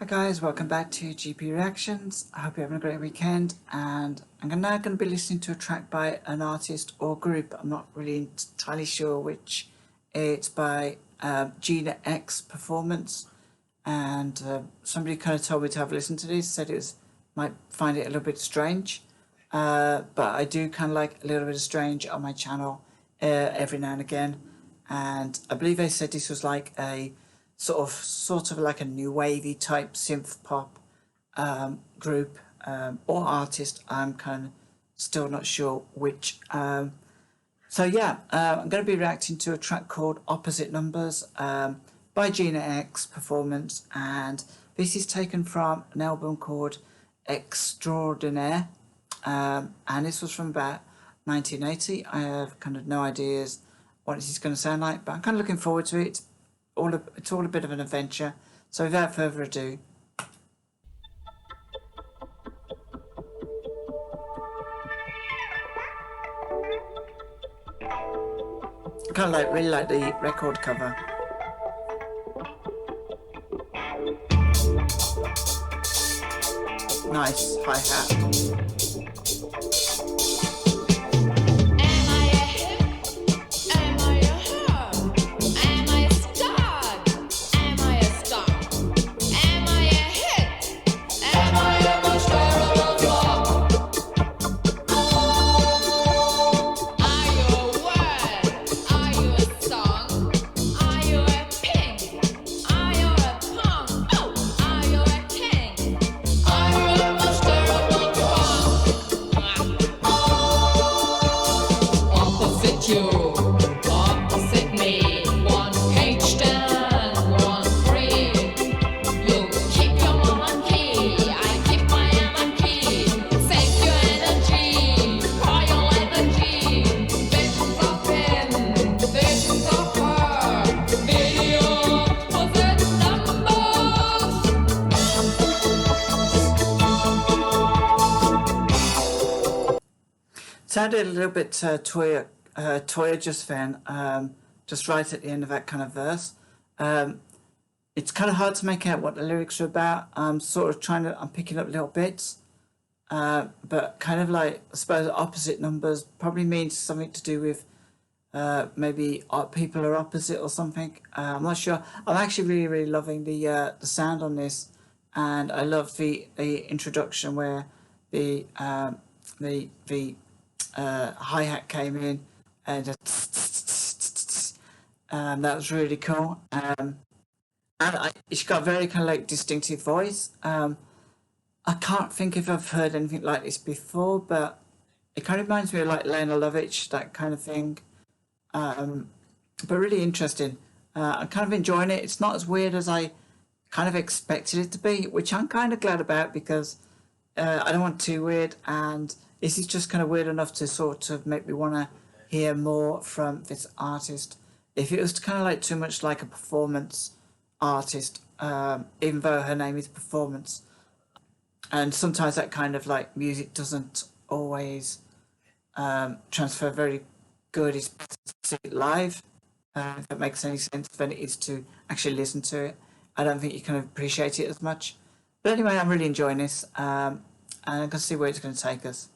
Hi guys, welcome back to GP Reactions. I hope you're having a great weekend, and I'm now going to be listening to a track by an artist or group. I'm not really entirely sure which. It's by Gina X Performance, and somebody kind of told me to have a listen to this, said might find it a little bit strange, but I do kind of like a little bit of strange on my channel every now and again, and I believe they said this was like a sort of like a new wavy type synth pop group or artist. I'm kind of still not sure which. I'm going to be reacting to a track called Opposite Numbers by Gina X Performance, and this is taken from an album called Extraordinaire, and this was from about 1980. I have kind of no ideas what this is going to sound like, but I'm kind of looking forward to it. It's all a bit of an adventure. So without further ado, kind of really like the record cover. Nice hi-hat. Sounded a little bit Toya just then, just right at the end of that kind of verse. It's kind of hard to make out what the lyrics are about. I'm picking up little bits, but kind of like, I suppose opposite numbers probably means something to do with maybe people are opposite or something. I'm not sure. I'm actually really loving the sound on this, and I love the introduction where the hi-hat came in, and that was really cool. She's got a very kind of like distinctive voice. I can't think if I've heard anything like this before, but it kind of reminds me of like Lena Lovitch, that kind of thing. But really interesting. I'm kind of enjoying it. It's not as weird as I kind of expected it to be, which I'm kind of glad about, because I don't want too weird, and this is just kind of weird enough to sort of make me want to hear more from this artist. If it was kind of like too much like a performance artist, even though her name is Performance, and sometimes that kind of like music doesn't always transfer very good. It's better to see it live, if that makes any sense, than it is to actually listen to it. I don't think you can appreciate it as much. But anyway, I'm really enjoying this, and I can see where it's going to take us.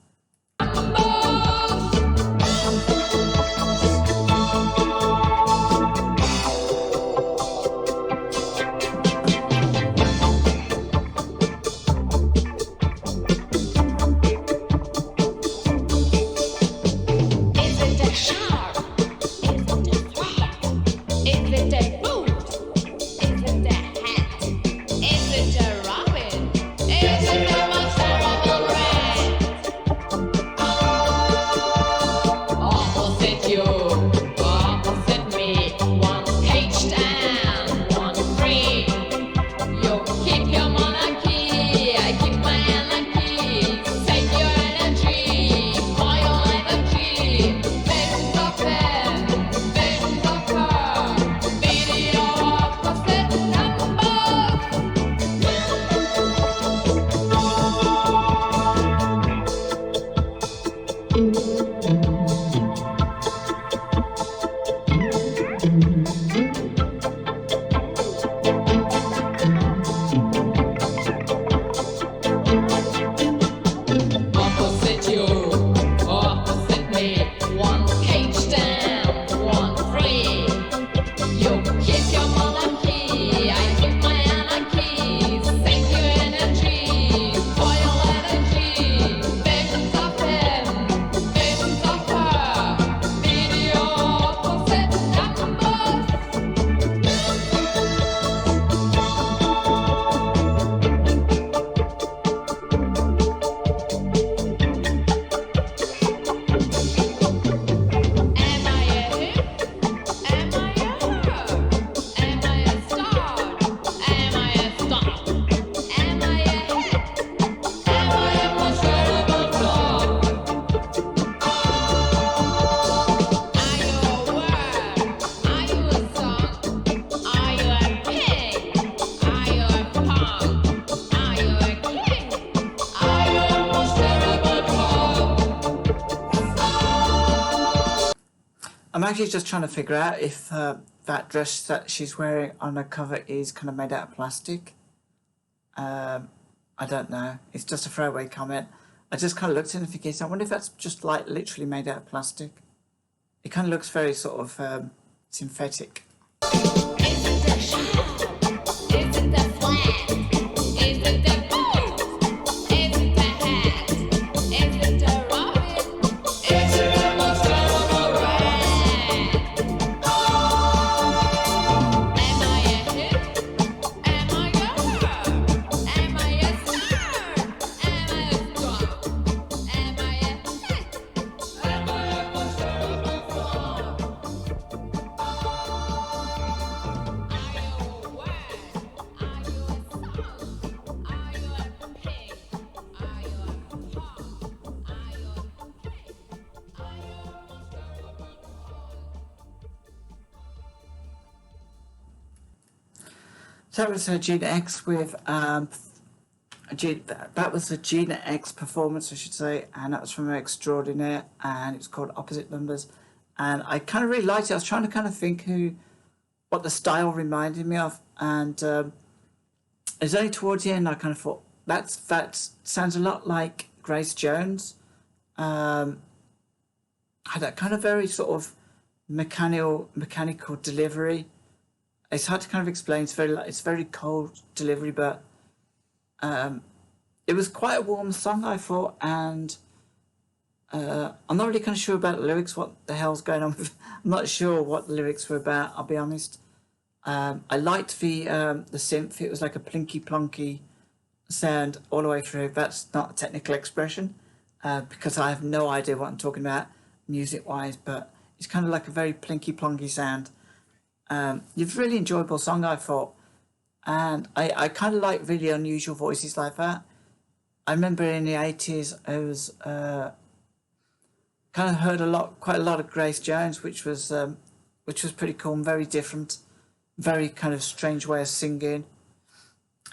I'm actually just trying to figure out if that dress that she's wearing on the cover is kind of made out of plastic. I don't know. It's just a throwaway comment. I just kind of looked at it and thinking, I wonder if that's just like literally made out of plastic. It kind of looks very sort of synthetic. So that was Gina X with that was a Gina X Performance, I should say, and that was from Extraordinaire, and it's called Opposite Numbers. And I kind of really liked it. I was trying to kind of think what the style reminded me of, and it was only towards the end I kind of thought that sounds a lot like Grace Jones. Had that kind of very sort of mechanical delivery. It's hard to kind of explain. It's very cold delivery, but it was quite a warm song, I thought, and I'm not really kind of sure about the lyrics. What the hell's going on? I'm not sure what the lyrics were about, I'll be honest. I liked the synth. It was like a plinky plonky sound all the way through. That's not a technical expression because I have no idea what I'm talking about music wise, but it's kind of like a very plinky plonky sound. It's a really enjoyable song, I thought, and I kind of like really unusual voices like that. I remember in the 80s I was kind of heard quite a lot of Grace Jones, which was pretty cool and very different, very kind of strange way of singing.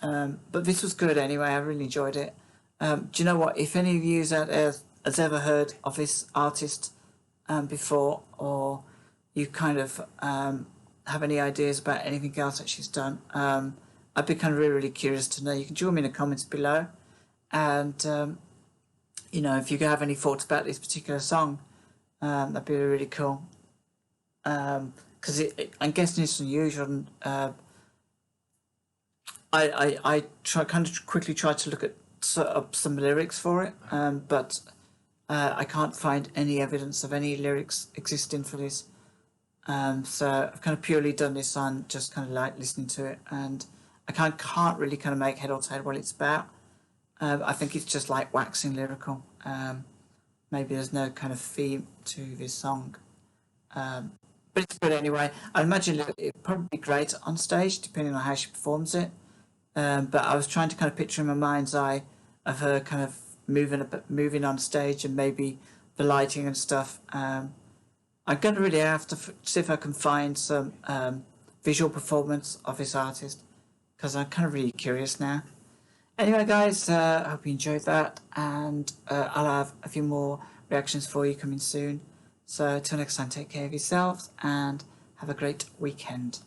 But this was good anyway. I really enjoyed it. Do you know what? If any of you out there has ever heard of this artist before, or you kind of have any ideas about anything else that she's done, I'd be kind of really curious to know. You can join me in the comments below, and you know, if you have any thoughts about this particular song, that'd be really cool. Because I'm guessing it's unusual. And, I kind of quickly tried to look at some lyrics for it, but I can't find any evidence of any lyrics existing for this. So I've kind of purely done this on just kind of like listening to it, and I can't really kind of make head or tail what it's about. I think it's just like waxing lyrical. Maybe there's no kind of theme to this song, but it's good anyway. I imagine it'd probably be great on stage depending on how she performs it. But I was trying to kind of picture in my mind's eye of her kind of moving on stage, and maybe the lighting and stuff. I'm going to really have to see if I can find some visual performance of this artist, because I'm kind of really curious now. Anyway, guys, I hope you enjoyed that, and I'll have a few more reactions for you coming soon. So till next time, take care of yourselves and have a great weekend.